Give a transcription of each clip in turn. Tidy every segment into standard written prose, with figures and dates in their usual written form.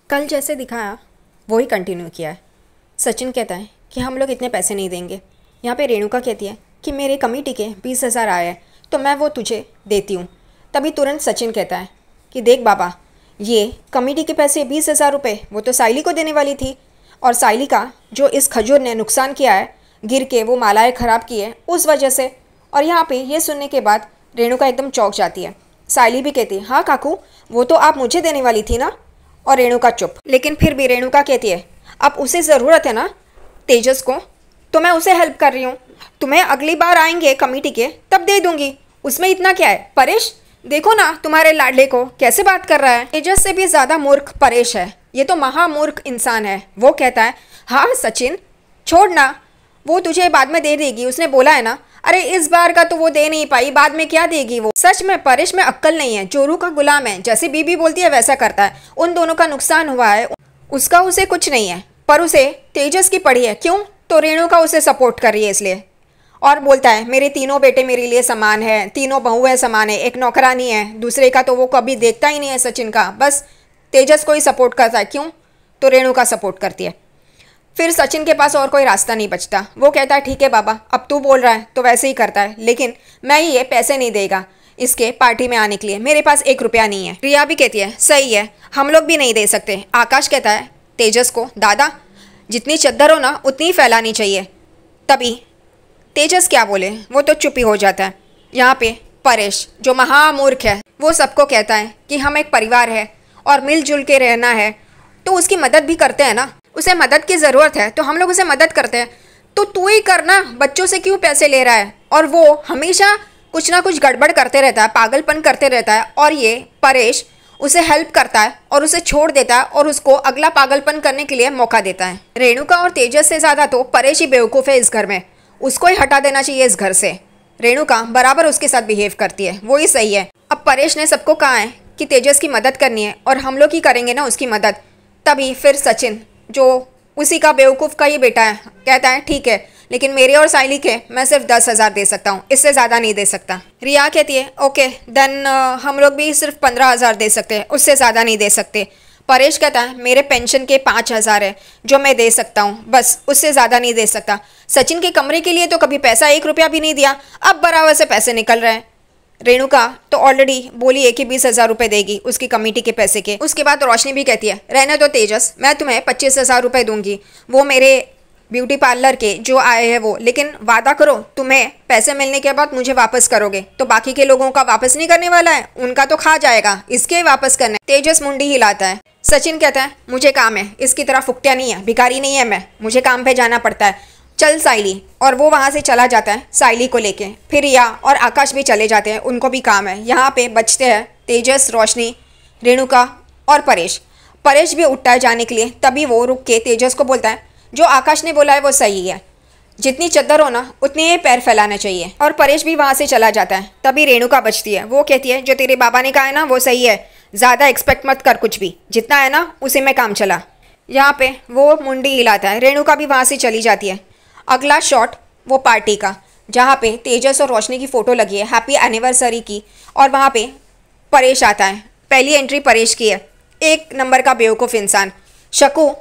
कल जैसे दिखाया वही कंटिन्यू किया है। सचिन कहता है कि हम लोग इतने पैसे नहीं देंगे। यहाँ पे रेणुका कहती है कि मेरे कमेटी के 20,000 आए हैं तो मैं वो तुझे देती हूँ। तभी तुरंत सचिन कहता है कि देख बाबा, ये कमेटी के पैसे 20,000 रुपये वो तो साइली को देने वाली थी, और साइली का जो इस खजूर ने नुकसान किया है, गिर के वो मालाएँ ख़राब की है उस वजह से। और यहाँ पे ये सुनने के बाद रेणुका एकदम चौंक जाती है। साइली भी कहती है हाँ काकू, वो तो आप मुझे देने वाली थी ना। और रेणुका चुप। लेकिन फिर भी रेणुका कहती है अब उसे ज़रूरत है ना तेजस को, तो मैं उसे हेल्प कर रही हूँ। तुम्हें अगली बार आएंगे कमेटी के तब दे दूंगी, उसमें इतना क्या है। परेश देखो ना तुम्हारे लाडले को कैसे बात कर रहा है। तेजस से भी ज़्यादा मूर्ख परेश है, ये तो महामूर्ख इंसान है। वो कहता है हाँ सचिन छोड़ ना, वो तुझे बाद में दे देगी, उसने बोला है ना। अरे इस बार का तो वो दे नहीं पाई, बाद में क्या देगी वो। सच में परेश में अक्ल नहीं है, जोरू का गुलाम है, जैसे बीबी बोलती है वैसा करता है। उन दोनों का नुकसान हुआ है, उसका उसे कुछ नहीं है, पर उसे तेजस की पड़ी है। क्यों? तो रेणुका उसे सपोर्ट कर रही है इसलिए। और बोलता है मेरे तीनों बेटे मेरे लिए समान है, तीनों बहुएं समान है, एक नौकरानी है, दूसरे का तो वो कभी देखता ही नहीं है सचिन का, बस तेजस को ही सपोर्ट करता है। क्यों? तो रेणुका सपोर्ट करती है। फिर सचिन के पास और कोई रास्ता नहीं बचता। वो कहता है ठीक है बाबा, अब तू बोल रहा है तो वैसे ही करता है, लेकिन मैं ये पैसे नहीं देगा इसके पार्टी में आने के लिए, मेरे पास 1 रुपया नहीं है। रिया भी कहती है सही है, हम लोग भी नहीं दे सकते। आकाश कहता है तेजस को दादा जितनी चद्दर हो ना उतनी फैलानी चाहिए। तभी तेजस क्या बोले, वो तो चुप ही हो जाता है। यहाँ पे परेश जो महामूर्ख है वो सबको कहता है कि हम एक परिवार है और मिलजुल के रहना है, तो उसकी मदद भी करते हैं ना। उसे मदद की ज़रूरत है तो हम लोग उसे मदद करते हैं, तो तू ही करना, बच्चों से क्यों पैसे ले रहा है। और वो हमेशा कुछ ना कुछ गड़बड़ करते रहता है, पागलपन करते रहता है, और ये परेश उसे हेल्प करता है और उसे छोड़ देता है और उसको अगला पागलपन करने के लिए मौका देता है। रेणुका और तेजस से ज़्यादा तो परेश ही बेवकूफ़ है इस घर में, उसको ही हटा देना चाहिए इस घर से। रेणुका बराबर उसके साथ बिहेव करती है, वो ही सही है। अब परेश ने सबको कहा है कि तेजस की मदद करनी है और हम लोग ही करेंगे ना उसकी मदद। तभी फिर सचिन जो उसी का बेवकूफ़ का ही बेटा है कहता है ठीक है, लेकिन मेरे और साइली के मैं सिर्फ 10,000 दे सकता हूँ, इससे ज़्यादा नहीं दे सकता। रिया कहती है ओके देन हम लोग भी सिर्फ 15,000 दे सकते हैं, उससे ज़्यादा नहीं दे सकते। परेश कहता है मेरे पेंशन के 5,000 है जो मैं दे सकता हूँ, बस उससे ज़्यादा नहीं दे सकता। सचिन के कमरे के लिए तो कभी पैसा 1 रुपया भी नहीं दिया, अब बराबर से पैसे निकल रहे हैं। रेणुका तो ऑलरेडी बोली है कि 20,000 रुपये देगी उसकी कमेटी के पैसे के। उसके बाद रोशनी भी कहती है रहने दो तेजस, मैं तुम्हें 25,000 रुपये दूंगी, वो मेरे ब्यूटी पार्लर के जो आए हैं वो, लेकिन वादा करो तुम्हें पैसे मिलने के बाद मुझे वापस करोगे। तो बाकी के लोगों का वापस नहीं करने वाला है, उनका तो खा जाएगा, इसके वापस करने। तेजस मुंडी हिलाता है। सचिन कहता है मुझे काम है, इसकी तरह फुकटिया नहीं है, भिखारी नहीं है मैं, मुझे काम पे जाना पड़ता है, चल साइली। और वो वहाँ से चला जाता है साइली को लेके। फिर रिया और आकाश भी चले जाते हैं, उनको भी काम है। यहाँ पे बचते हैं तेजस, रोशनी, रेणुका और परेश। परेश भी उठता है जाने के लिए, तभी वो रुक के तेजस को बोलता है जो आकाश ने बोला है वो सही है, जितनी चद्दर हो ना उतनी पैर फैलाना चाहिए। और परेश भी वहाँ से चला जाता है। तभी रेणुका बचती है, वो कहती है जो तेरे बाबा ने कहा है ना वो सही है, ज़्यादा एक्सपेक्ट मत कर, कुछ भी जितना है ना उसी में काम चला। यहाँ पे वो मुंडी हिलाता है। रेणुका भी वहाँ से चली जाती है। अगला शॉट वो पार्टी का, जहाँ पे तेजस और रोशनी की फ़ोटो लगी है हैप्पी एनिवर्सरी की, और वहाँ पे परेश आता है। पहली एंट्री परेश की है, 1 नंबर का बेवकूफ़ इंसान। शकू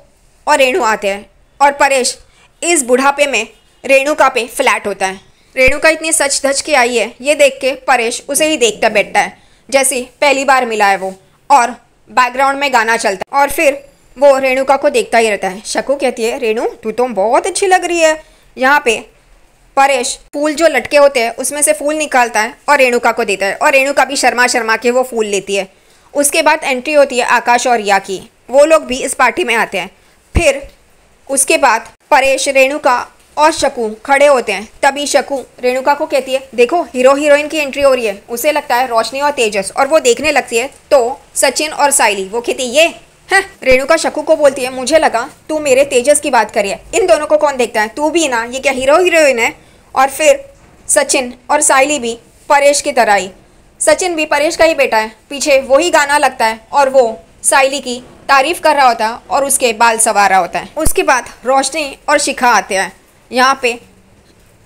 और रेणु आते हैं और परेश इस बुढ़ापे में रेणुका पे फ्लैट होता है। रेणुका इतनी सच धज के आई है, ये देख के परेश उसे ही देखता बैठता है जैसे पहली बार मिला है वो, और बैकग्राउंड में गाना चलता है और फिर वो रेणुका को देखता ही रहता है। शकू कहती है रेणु तू तो बहुत अच्छी लग रही है। यहाँ पे परेश फूल जो लटके होते हैं उसमें से फूल निकालता है और रेणुका को देता है, और रेणुका भी शर्मा शर्मा के वो फूल लेती है। उसके बाद एंट्री होती है आकाश और रिया की, वो लोग भी इस पार्टी में आते हैं। फिर उसके बाद परेश, रेणुका और शकू खड़े होते हैं। तभी शकू रेणुका को कहती है देखो हीरो हीरोइन की एंट्री हो रही है। उसे लगता है रोशनी और तेजस, और वो देखने लगती है तो सचिन और साइली। वो कहती है ये है। रेणुका शकू को बोलती है मुझे लगा तू मेरे तेजस की बात करिए, इन दोनों को कौन देखता है, तू भी ना, ये क्या हीरो हीरोइन है। और फिर सचिन और साइली भी परेश की तरह ही, सचिन भी परेश का ही बेटा है, पीछे वही गाना लगता है और वो साइली की तारीफ कर रहा होता है और उसके बाल संवार रहा होता है। उसके बाद रोशनी और शिखा आते हैं। यहाँ पे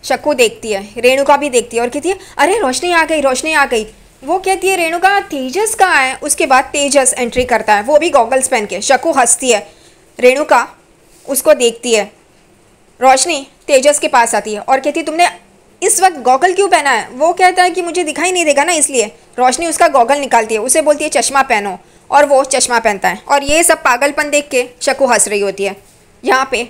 शकू देखती है, रेणुका भी देखती है और कहती है अरे रोशनी आ गई, रोशनी आ गई। वो कहती है रेणुका तेजस कहाँ है। उसके बाद तेजस एंट्री करता है, वो भी गॉगल्स पहन के। शकु हंसती है, रेणुका उसको देखती है। रोशनी तेजस के पास आती है और कहती है तुमने इस वक्त गॉगल क्यों पहना है। वो कहता है कि मुझे दिखाई नहीं देगा ना इसलिए। रोशनी उसका गॉगल निकालती है, उसे बोलती है चश्मा पहनो, और वो चश्मा पहनता है। और ये सब पागलपन देख के शकु हंस रही होती है। यहाँ पे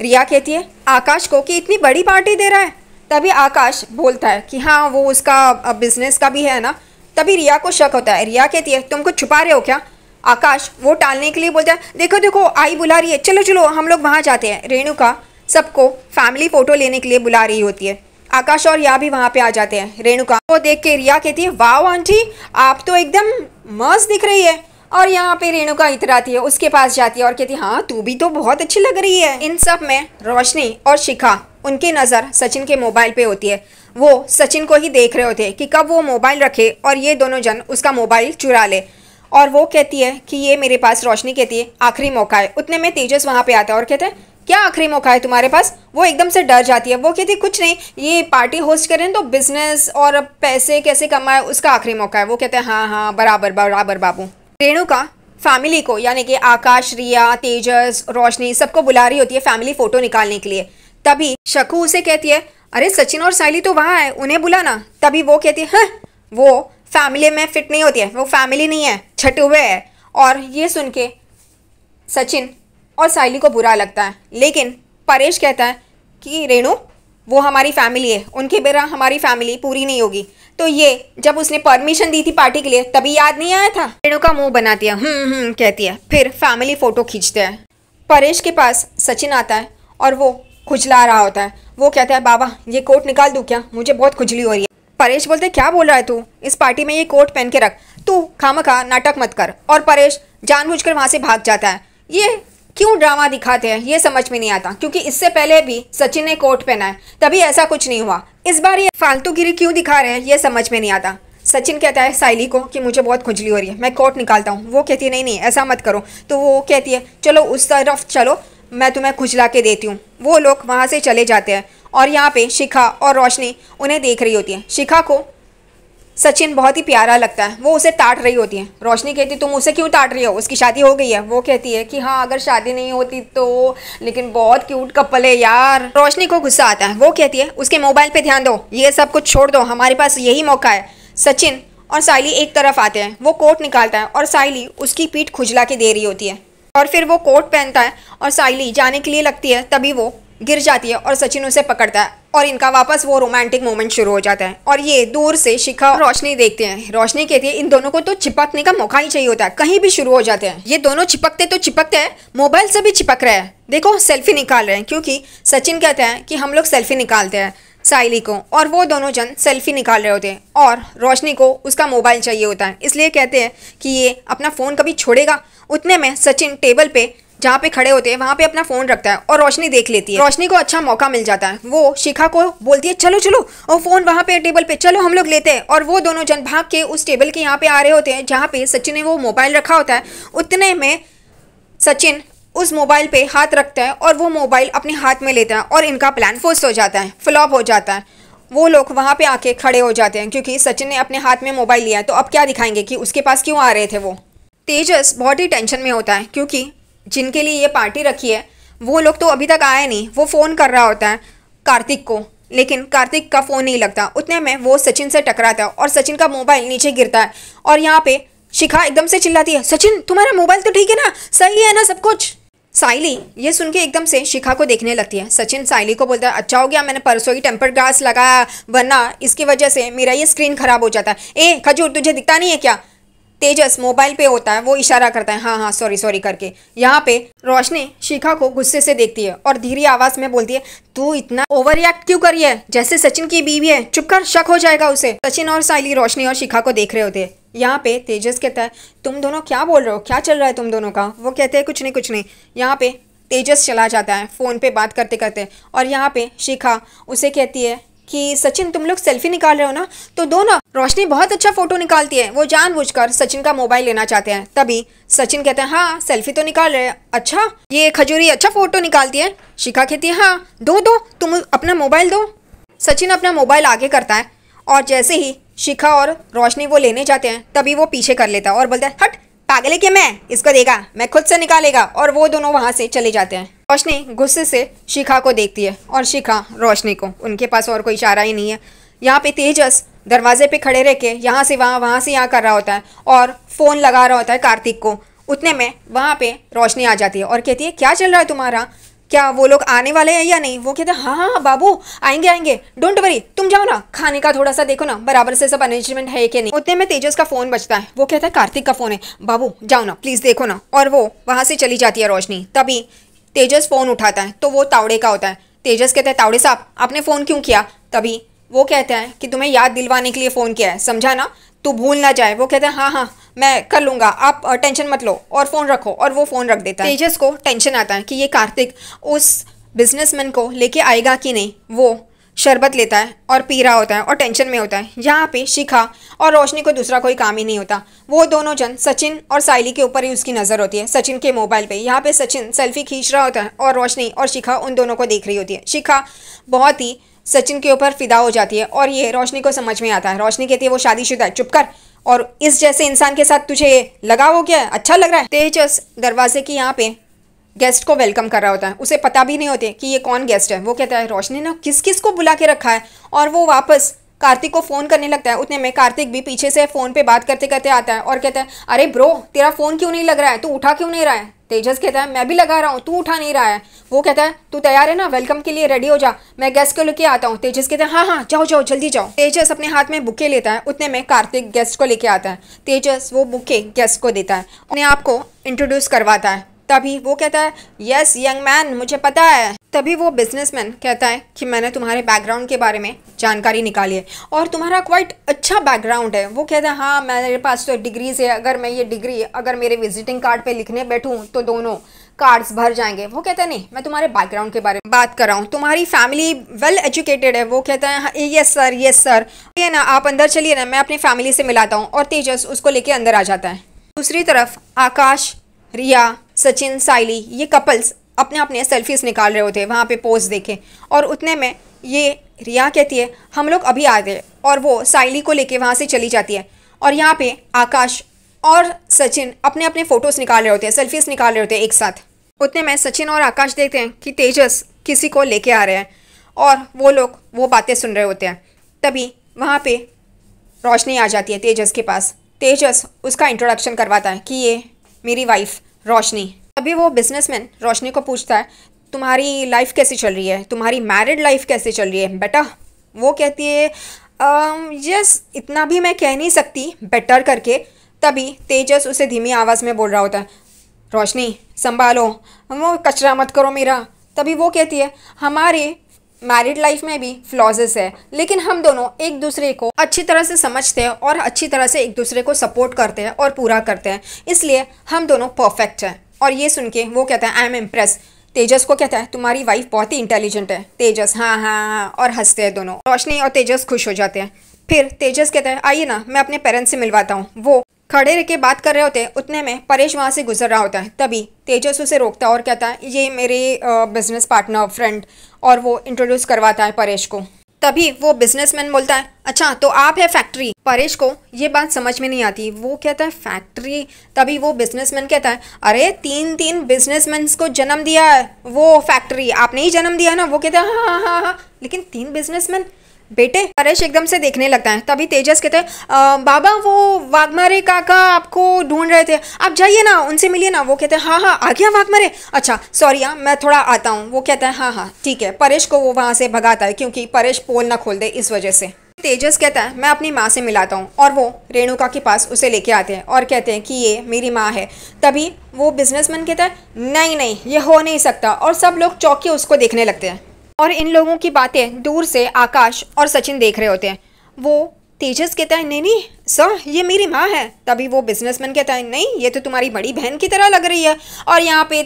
रिया कहती है आकाश को कि इतनी बड़ी पार्टी दे रहा है। तभी आकाश बोलता है कि हाँ वो उसका बिजनेस का भी है ना। तभी रिया को शक होता है। रिया कहती है तुम कुछ छुपा रहे हो क्या। आकाश वो टालने के लिए बोलता है देखो देखो आई बुला रही है, चलो चलो हम लोग वहाँ जाते हैं। रेणुका सबको फैमिली फ़ोटो लेने के लिए बुला रही होती है। आकाश और रिया भी वहाँ पे आ जाते हैं। रेणुका को देख के रिया कहती है वाह आंटी आप तो एकदम मस्त दिख रही है। और यहाँ पे रेणुका इतराती है, उसके पास जाती है और कहती है हाँ तू भी तो बहुत अच्छी लग रही है। इन सब में रोशनी और शिखा उनकी नज़र सचिन के मोबाइल पे होती है। वो सचिन को ही देख रहे होते हैं कि कब वो मोबाइल रखे और ये दोनों जन उसका मोबाइल चुरा ले। और वो कहती है कि ये मेरे पास, रोशनी कहती है आखिरी मौका है। उतने में तेजस वहाँ पे आता है और कहते हैं क्या आखिरी मौका है तुम्हारे पास। वो एकदम से डर जाती है, वो कहती है कुछ नहीं, ये पार्टी होस्ट करें तो बिजनेस और पैसे कैसे कमाए उसका आखिरी मौका है। वो कहते हैं हाँ हाँ बराबर बराबर बाबू। रेणुका फैमिली को यानी कि आकाश, रिया, तेजस, रोशनी सबको बुला रही होती है फैमिली फ़ोटो निकालने के लिए। तभी शकु उसे कहती है अरे सचिन और साइली तो वहाँ है, उन्हें बुलाना। तभी वो कहती है हाँ वो फैमिली में फिट नहीं होती है, वो फैमिली नहीं है, छटे हुए है। और ये सुन के सचिन और साइली को बुरा लगता है, लेकिन परेश कहता है कि रेणु वो हमारी फैमिली है, उनके बिना हमारी फैमिली पूरी नहीं होगी। तो ये जब उसने परमिशन दी थी पार्टी के लिए तभी याद नहीं आया था। रेणु का मुंह बनाती है कहती है। फिर फैमिली फ़ोटो खींचते हैं। परेश के पास सचिन आता है और वो खुजला रहा होता है। वो कहता है बाबा ये कोट निकाल दूँ क्या, मुझे बहुत खुजली हो रही है। परेश बोलते क्या बोल रहा है तू, इस पार्टी में ये कोट पहन के रख, तू खामखा नाटक मत कर। और परेश जानबूझकर वहाँ से भाग जाता है। ये क्यों ड्रामा दिखाते हैं ये समझ में नहीं आता, क्योंकि इससे पहले भी सचिन ने कोट पहना है तभी ऐसा कुछ नहीं हुआ। इस बार ये फालतूगिरी क्यों दिखा रहे हैं ये समझ में नहीं आता। सचिन कहता है साइली को कि मुझे बहुत खुजली हो रही है, मैं कोट निकालता हूँ। वो कहती है नहीं नहीं ऐसा मत करो। तो वो कहती है चलो उस तरफ चलो, मैं तुम्हें खुजला के देती हूँ। वो लोग वहाँ से चले जाते हैं और यहाँ पे शिखा और रोशनी उन्हें देख रही होती है। शिखा को सचिन बहुत ही प्यारा लगता है, वो उसे ताड़ रही होती है। रोशनी कहती तुम उसे क्यों ताड़ रही हो, उसकी शादी हो गई है। वो कहती है कि हाँ अगर शादी नहीं होती तो, लेकिन बहुत क्यूट कपल है यार। रोशनी को गुस्सा आता है, वो कहती है उसके मोबाइल पे ध्यान दो, ये सब कुछ छोड़ दो, हमारे पास यही मौका है। सचिन और साइली एक तरफ आते हैं, वो कोट निकालता है और साइली उसकी पीठ खुजला के दे रही होती है। और फिर वो कोट पहनता है और साइली जाने के लिए लगती है, तभी वो गिर जाती है और सचिन उसे पकड़ता है और इनका वापस वो रोमांटिक मोमेंट शुरू हो जाता है। और ये दूर से शिखा और रोशनी देखते हैं। रोशनी कहती है इन दोनों को तो चिपकने का मौका ही चाहिए होता है, कहीं भी शुरू हो जाते हैं। ये दोनों चिपकते तो चिपकते हैं, मोबाइल से भी चिपक रहे हैं। देखो सेल्फी निकाल रहे हैं, क्योंकि सचिन कहता है कि हम लोग सेल्फी निकालते हैं साइली को, और वो दोनों जन सेल्फी निकाल रहे होते हैं और रोशनी को उसका मोबाइल चाहिए होता है, इसलिए कहते हैं कि ये अपना फ़ोन कभी छोड़ेगा। उतने में सचिन टेबल पे जहाँ पे खड़े होते हैं वहाँ पे अपना फ़ोन रखता है और रोशनी देख लेती है। रोशनी को अच्छा मौका मिल जाता है, वो शिखा को बोलती है चलो चलो और फ़ोन वहाँ पे टेबल पे, चलो हम लोग लेते हैं। और वो दोनों जन भाग के उस टेबल के यहाँ पे आ रहे होते हैं जहाँ पे सचिन ने वो मोबाइल रखा होता है। उतने में सचिन उस मोबाइल पे हाथ रखता है और वो मोबाइल अपने हाथ में लेता है और इनका प्लान फुस हो जाता है, फ्लॉप हो जाता है। वो लोग वहाँ पे आके खड़े हो जाते हैं, क्योंकि सचिन ने अपने हाथ में मोबाइल लिया है तो अब क्या दिखाएंगे कि उसके पास क्यों आ रहे थे। वो तेजस बहुत ही टेंशन में होता है, क्योंकि जिनके लिए ये पार्टी रखी है वो लोग तो अभी तक आए नहीं। वो फ़ोन कर रहा होता है कार्तिक को, लेकिन कार्तिक का फ़ोन नहीं लगता। उतने में वो सचिन से टकराता है और सचिन का मोबाइल नीचे गिरता है। और यहाँ पे शिखा एकदम से चिल्लाती है सचिन तुम्हारा मोबाइल तो ठीक है ना, सही है ना सब कुछ। साइली ये सुन के एकदम से शिखा को देखने लगती है। सचिन साइली को बोलता है अच्छा हो गया मैंने परसों ही टेम्पर्ड ग्लास लगाया, वरना इसकी वजह से मेरा ये स्क्रीन खराब हो जाता है। ए खजूर तुझे दिखता नहीं है क्या। तेजस मोबाइल पे होता है, वो इशारा करता है हाँ हाँ सॉरी सॉरी करके। यहाँ पे रोशनी शिखा को गुस्से से देखती है और धीरे आवाज में बोलती है तू इतना ओवर रिएक्ट क्यों कर रही है, जैसे सचिन की बीवी है, चुप कर, शक हो जाएगा उसे। सचिन और साइली रोशनी और शिखा को देख रहे होते हैं। यहाँ पे तेजस कहता है तुम दोनों क्या बोल रहे हो, क्या चल रहा है तुम दोनों का। वो कहते हैं कुछ नहीं कुछ नहीं। यहाँ पे तेजस चला जाता है फ़ोन पे बात करते करते, और यहाँ पे शिखा उसे कहती है कि सचिन तुम लोग सेल्फी निकाल रहे हो ना, तो दो ना, रोशनी बहुत अच्छा फोटो निकालती है। वो जानबूझकर सचिन का मोबाइल लेना चाहते हैं। तभी सचिन कहते हैं हाँ सेल्फी तो निकाल रहे हैं, अच्छा ये खजूरी अच्छा फोटो निकालती है। शिखा कहती है हाँ दो दो तुम अपना मोबाइल दो। सचिन अपना मोबाइल आगे करता है और जैसे ही शिखा और रोशनी वो लेने जाते हैं, तभी वो पीछे कर लेता है और बोलता है हट, पागल है क्या, मैं इसको देगा, मैं खुद से निकालेगा। और वो दोनों वहाँ से चले जाते हैं। रोशनी गुस्से से शिखा को देखती है और शिखा रोशनी को। उनके पास और कोई चारा ही नहीं है। यहाँ पे तेजस दरवाजे पे खड़े रह के यहाँ से वहाँ, वहाँ से यहाँ कर रहा होता है और फ़ोन लगा रहा होता है कार्तिक को। उतने में वहाँ पे रोशनी आ जाती है और कहती है क्या चल रहा है तुम्हारा, क्या वो लोग आने वाले हैं या नहीं। वो कहते हैं हाँ हाँ बाबू आएंगे आएंगे, डोंट वरी, तुम जाओ ना, खाने का थोड़ा सा देखो ना बराबर से सब अरेंजमेंट है कि नहीं। उतने में तेजस का फ़ोन बजता है। वो कहता है कार्तिक का फ़ोन है, बाबू जाओ ना प्लीज़ देखो ना। और वो वहाँ से चली जाती है रोशनी। तभी तेजस फ़ोन उठाता है तो वो तावड़े का होता है। तेजस कहता है तावड़े साहब आपने फ़ोन क्यों किया। तभी वो कहता है कि तुम्हें याद दिलवाने के लिए फ़ोन किया है, समझा ना, तू भूल ना जाए। वो कहता है हाँ हाँ मैं कर लूँगा, आप टेंशन मत लो, और फ़ोन रखो। और वो फ़ोन रख देता है। तेजस को टेंशन आता है कि ये कार्तिक उस बिजनेसमैन को लेके आएगा कि नहीं। वो शरबत लेता है और पी रहा होता है और टेंशन में होता है। यहाँ पे शिखा और रोशनी को दूसरा कोई काम ही नहीं होता। वो दोनों जन सचिन और साइली के ऊपर ही उसकी नज़र होती है, सचिन के मोबाइल पे। यहाँ पे सचिन सेल्फी खींच रहा होता है और रोशनी और शिखा उन दोनों को देख रही होती है। शिखा बहुत ही सचिन के ऊपर फिदा हो जाती है और ये रोशनी को समझ में आता है। रोशनी कहती है वो शादीशुदा है, चुप कर, और इस जैसे इंसान के साथ तुझे ये लगा हो क्या, अच्छा लग रहा है। तेजस दरवाजे की यहाँ पे गेस्ट को वेलकम कर रहा होता है। उसे पता भी नहीं होते कि ये कौन गेस्ट है। वो कहता है रोशनी ने किस किस को बुला के रखा है। और वो वापस कार्तिक को फ़ोन करने लगता है। उतने में कार्तिक भी पीछे से फ़ोन पे बात करते करते आता है और कहता है अरे ब्रो तेरा फ़ोन क्यों नहीं लग रहा है, तू उठा क्यों नहीं रहा है। तेजस कहता है मैं भी लगा रहा हूँ, तू उठा नहीं रहा है। वो कहता है तू तैयार है ना, वेलकम के लिए रेडी हो जा, मैं गेस्ट को लेके आता हूँ। तेजस कहता है हाँ हाँ जाओ जाओ जल्दी जाओ। तेजस अपने हाथ में बुके लेता है। उतने में कार्तिक गेस्ट को लेके आता है। तेजस वो बुके गेस्ट को देता है, अपने आप को इंट्रोड्यूस करवाता है। तभी वो कहता है यस यंग मैन मुझे पता है। तभी वो बिजनेसमैन कहता है कि मैंने तुम्हारे बैकग्राउंड के बारे में जानकारी निकाली है और तुम्हारा क्वाइट अच्छा बैकग्राउंड है। वो कहता है हाँ मेरे पास तो डिग्रीज है, अगर मैं ये डिग्री अगर मेरे विजिटिंग कार्ड पे लिखने बैठूँ तो दोनों कार्ड्स भर जाएंगे। वो कहता है नहीं मैं तुम्हारे बैकग्राउंड के बारे में बात कर रहा हूँ, तुम्हारी फैमिली वेल एजुकेटेड है। वो कहता है यस सर ये ना आप अंदर चलिए ना, मैं अपनी फैमिली से मिलाता हूँ। और तेजस उसको लेके अंदर आ जाता है। दूसरी तरफ आकाश, रिया, सचिन, साइली ये कपल्स अपने अपने सेल्फीज निकाल रहे होते हैं वहाँ पे पोज देखे। और उतने में ये रिया कहती है हम लोग अभी आ गए, और वो साइली को लेके वहाँ से चली जाती है। और यहाँ पे आकाश और सचिन अपने अपने फ़ोटोज़ निकाल रहे होते हैं, सेल्फीज निकाल रहे होते हैं एक साथ। उतने में सचिन और आकाश देखते हैं कि तेजस किसी को लेके आ रहे हैं और वो लोग वो बातें सुन रहे होते हैं। तभी वहाँ पे रोशनी आ जाती है तेजस के पास। तेजस उसका इंट्रोडक्शन करवाता है कि ये मेरी वाइफ रोशनी। अभी वो बिजनेसमैन रोशनी को पूछता है तुम्हारी लाइफ कैसी चल रही है, तुम्हारी मैरिड लाइफ कैसे चल रही है बेटा। वो कहती है यस इतना भी मैं कह नहीं सकती बेटर करके। तभी तेजस उसे धीमी आवाज़ में बोल रहा होता है रोशनी संभालो, वो कचरा मत करो मेरा। तभी वो कहती है हमारे मैरिड लाइफ में भी फ्लॉजेस है, लेकिन हम दोनों एक दूसरे को अच्छी तरह से समझते हैं और अच्छी तरह से एक दूसरे को सपोर्ट करते हैं और पूरा करते हैं, इसलिए हम दोनों परफेक्ट हैं। और ये सुन के वो कहता है आई एम इम्प्रेस। तेजस को कहता है तुम्हारी वाइफ बहुत ही इंटेलिजेंट है। तेजस हाँ हाँ हाँ और हंसते हैं दोनों। रोशनी और तेजस खुश हो जाते हैं। फिर तेजस कहता है आइए ना मैं अपने पेरेंट्स से मिलवाता हूँ। वो खड़े रह के बात कर रहे होते हैं। उतने में परेश वहाँ से गुजर रहा होता है। तभी तेजस उसे रोकता है और कहता है ये मेरे बिजनेस पार्टनर फ्रेंड, और वो इंट्रोड्यूस करवाता है परेश को। तभी वो बिजनेसमैन बोलता है अच्छा तो आप है फैक्ट्री। परेश को ये बात समझ में नहीं आती। वो कहता है फैक्ट्री। तभी वो बिजनेसमैन कहता है अरे तीन बिजनेसमैन को जन्म दिया है वो फैक्ट्री, आपने ही जन्म दिया ना। वो कहता है हाँ हाँ हाँ हाँ लेकिन 3 बिजनेसमैन बेटे। परेश एकदम से देखने लगता है। तभी तेजस कहते हैं बाबा वो वाघमारे काका आपको ढूंढ रहे थे, आप जाइए ना उनसे मिलिए ना। वो कहते हैं हाँ हाँ आ गया वाघमारे, अच्छा सॉरी हाँ मैं थोड़ा आता हूँ। वो कहता है हाँ हाँ ठीक है। परेश को वो वहाँ से भगाता है क्योंकि परेश पोल ना खोल दे इस वजह से। तेजस कहता है मैं अपनी माँ से मिलाता हूँ, और वो रेणुका के पास उसे लेके आते हैं और कहते हैं कि ये मेरी माँ है। तभी वो बिजनेसमैन कहता है नहीं नहीं ये हो नहीं सकता, और सब लोग चौंक के उसको देखने लगते हैं। और इन लोगों की बातें दूर से आकाश और सचिन देख रहे होते हैं। वो तेजस कहता है नहीं नहीं सर ये मेरी माँ है। तभी वो बिजनेसमैन कहता है नहीं ये तो तुम्हारी बड़ी बहन की तरह लग रही है। और यहाँ पे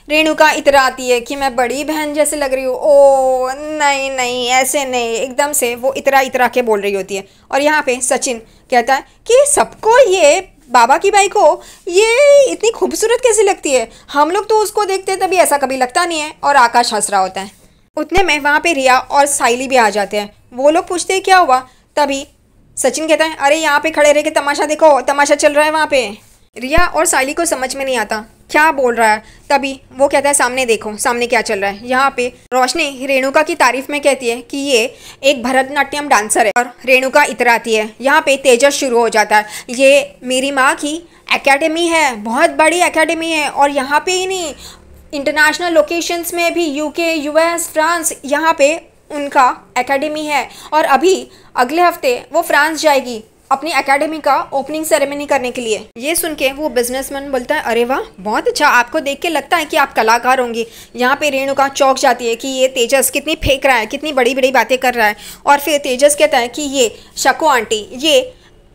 रेणुका इतरा आती है कि मैं बड़ी बहन जैसे लग रही हूँ। ओ नहीं नहीं ऐसे नहीं, एकदम से वो इतरा के बोल रही होती है। और यहाँ पे सचिन कहता है कि सबको ये बाबा की बाई को ये इतनी खूबसूरत कैसे लगती है, हम लोग तो उसको देखते हैं तभी ऐसा कभी लगता नहीं है। और आकाश हंस रहा होता है। उतने में वहाँ पे रिया और साइली भी आ जाते हैं। वो लोग पूछते हैं क्या हुआ। तभी सचिन कहता है अरे यहाँ पे खड़े रह के तमाशा देखो, तमाशा चल रहा है वहाँ पे। रिया और साइली को समझ में नहीं आता क्या बोल रहा है। तभी वो कहता है सामने देखो, सामने क्या चल रहा है। यहाँ पे रोशनी रेणुका की तारीफ में कहती है कि ये एक भरतनाट्यम डांसर है और रेणुका इतराती है। यहाँ पे तेजस शुरू हो जाता है, ये मेरी माँ की एकेडमी है, बहुत बड़ी एकेडमी है और यहाँ पे ही नहीं इंटरनेशनल लोकेशंस में भी, यूके, यूएस, फ्रांस, यहाँ पे उनका एकेडमी है और अभी अगले हफ्ते वो फ्रांस जाएगी अपनी एकेडमी का ओपनिंग सेरेमनी करने के लिए। ये सुन के वो बिजनेसमैन बोलता है अरे वाह बहुत अच्छा, आपको देख के लगता है कि आप कलाकार होंगी। यहाँ पे रेणुका चौंक जाती है कि ये तेजस कितनी फेंक रहा है, कितनी बड़ी बड़ी बातें कर रहा है। और फिर तेजस कहता है कि ये शकु आंटी ये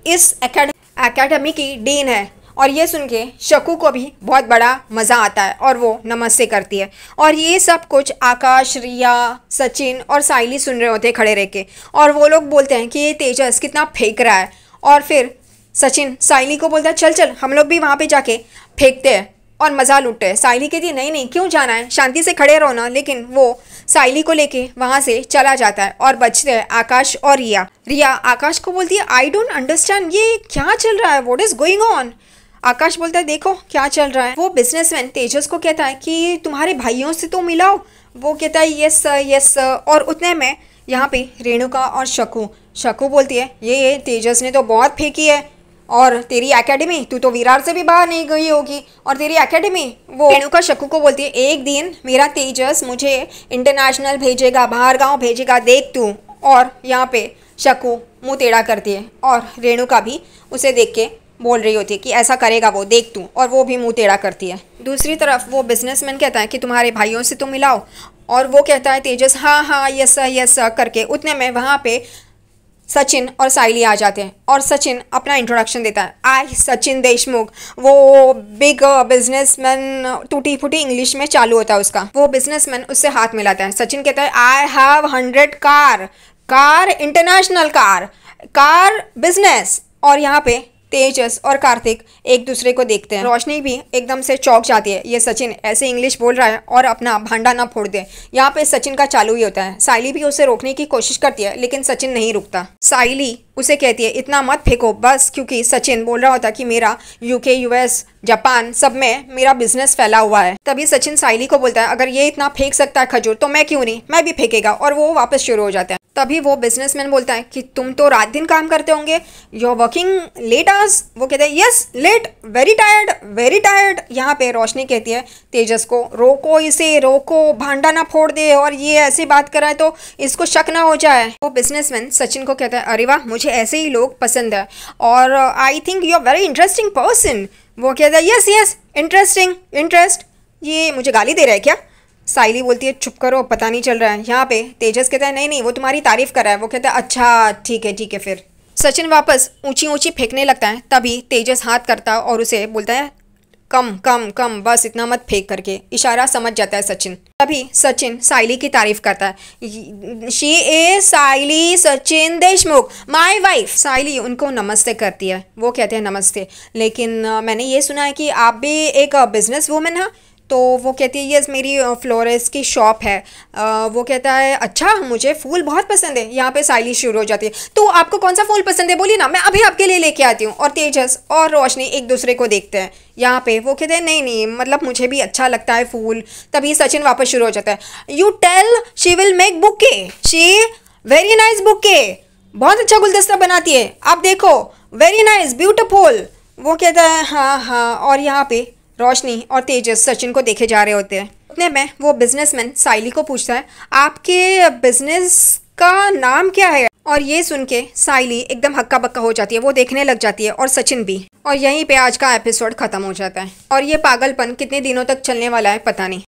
इस एकेडमी की डीन है। और ये सुन के शकु को भी बहुत बड़ा मज़ा आता है और वो नमस्ते करती है। और ये सब कुछ आकाश, रिया, सचिन और साइली सुन रहे होते हैं खड़े रह के और वो लोग बोलते हैं कि ये तेजस कितना फेंक रहा है। और फिर सचिन साइली को बोलता है चल चल हम लोग भी वहाँ पे जाके फेंकते हैं और मज़ा लूटते हैं। साइली कहती है नहीं नहीं क्यों जाना है, शांति से खड़े रहो ना। लेकिन वो साइली को लेके वहाँ से चला जाता है और बचते हैं आकाश और रिया। रिया आकाश को बोलती है आई डोंट अंडरस्टैंड ये क्या चल रहा है, व्हाट इज़ गोइंग ऑन। आकाश बोलता है देखो क्या चल रहा है। वो बिजनेसमैन तेजस को कहता है कि तुम्हारे भाइयों से तो मिलाओ। वो कहता है यस सर यस सर। और उतने में यहाँ पे रेणुका और शकु बोलती है ये तेजस ने तो बहुत फेंकी है और तेरी एकेडमी, तू तो विरार से भी बाहर नहीं गई होगी और तेरी एकेडमी। वो रेणुका शकु को बोलती है एक दिन मेरा तेजस मुझे इंटरनेशनल भेजेगा, बाहर गाँव भेजेगा, देख तू। और यहाँ पे शकु मुँह टेढ़ा करती है और रेणुका भी उसे देख के बोल रही होती है कि ऐसा करेगा वो, देख तू। और वो भी मुंह टेढ़ा करती है। दूसरी तरफ वो बिजनेसमैन कहता है कि तुम्हारे भाइयों से तो मिलाओ और वो कहता है तेजस हाँ हाँ यस सर करके। उतने में वहाँ पे सचिन और साइली आ जाते हैं और सचिन अपना इंट्रोडक्शन देता है आई सचिन देशमुख। वो बिग बिजनेसमैन टूटी फूटी इंग्लिश में चालू होता है उसका। वो बिजनेसमैन उससे हाथ मिलाता है। सचिन कहता है I have 100 car international car business. और यहाँ पे तेजस और कार्तिक एक दूसरे को देखते हैं। रोशनी भी एकदम से चौंक जाती है, ये सचिन ऐसे इंग्लिश बोल रहा है और अपना भांडा ना फोड़ दे। यहाँ पे सचिन का चालू ही होता है। साइली भी उसे रोकने की कोशिश करती है लेकिन सचिन नहीं रुकता। साइली उसे कहती है इतना मत फेंको बस, क्योंकि सचिन बोल रहा होता कि मेरा यूके, यूएस, जापान सब में मेरा बिजनेस फैला हुआ है। तभी सचिन साइली को बोलता है अगर ये इतना फेंक सकता है खजूर तो मैं क्यों नहीं, मैं भी फेंकेगा। और वो वापस शुरू हो जाता है। तभी वो बिजनेसमैन बोलता है कि तुम तो रात दिन काम करते होंगे, you are working late hours. वो कहते हैं यस लेट, वेरी टायर्ड। यहाँ पे रोशनी कहती है तेजस को रोको, इसे रोको, भांडा ना फोड़ दे और ये ऐसी बात कराए तो इसको शक ना हो जाए। वो बिजनेसमैन सचिन को कहता है अरे वाह मुझे ऐसे ही लोग पसंद है और I think you are very interesting person. वो कहता है यस इंटरेस्ट। ये मुझे गाली दे रहा है क्या? साइली बोलती है चुप करो, पता नहीं चल रहा है। यहाँ पे तेजस कहता है नहीं वो तुम्हारी तारीफ कर रहा है। वो कहता है अच्छा ठीक है। फिर सचिन वापस ऊंची फेंकने लगता है। तभी तेजस हाथ करता है और उसे बोलता है कम बस इतना मत फेंक करके। इशारा समझ जाता है सचिन। तभी सचिन साइली की तारीफ करता है she is Saili Sachin Deshmukh my wife. Saili उनको नमस्ते करती है। वो कहते हैं नमस्ते, लेकिन मैंने ये सुना है कि आप भी एक बिजनेस वूमेन हैं। तो वो कहती है यस मेरी फ्लोरेस की शॉप है। वो कहता है अच्छा मुझे फूल बहुत पसंद है। यहाँ पे साइली शुरू हो जाती है तो आपको कौन सा फूल पसंद है बोलिए ना, मैं अभी आपके लिए लेके आती हूँ। और तेजस और रोशनी एक दूसरे को देखते हैं। यहाँ पे वो कहते हैं नहीं मतलब मुझे भी अच्छा लगता है फूल। तभी सचिन वापस शुरू हो जाता है you tell she will make bouquet, she very nice bouquet, बहुत अच्छा गुलदस्ता बनाती है, आप देखो वेरी नाइस ब्यूटीफुल। वो कहता है हाँ। और यहाँ पे रोशनी और तेजस सचिन को देखे जा रहे होते हैं। उतने में वो बिजनेसमैन साइली को पूछता है आपके बिजनेस का नाम क्या है? और ये सुन के साइली एकदम हक्का बक्का हो जाती है, वो देखने लग जाती है और सचिन भी। और यहीं पे आज का एपिसोड खत्म हो जाता है। और ये पागलपन कितने दिनों तक चलने वाला है पता नहीं।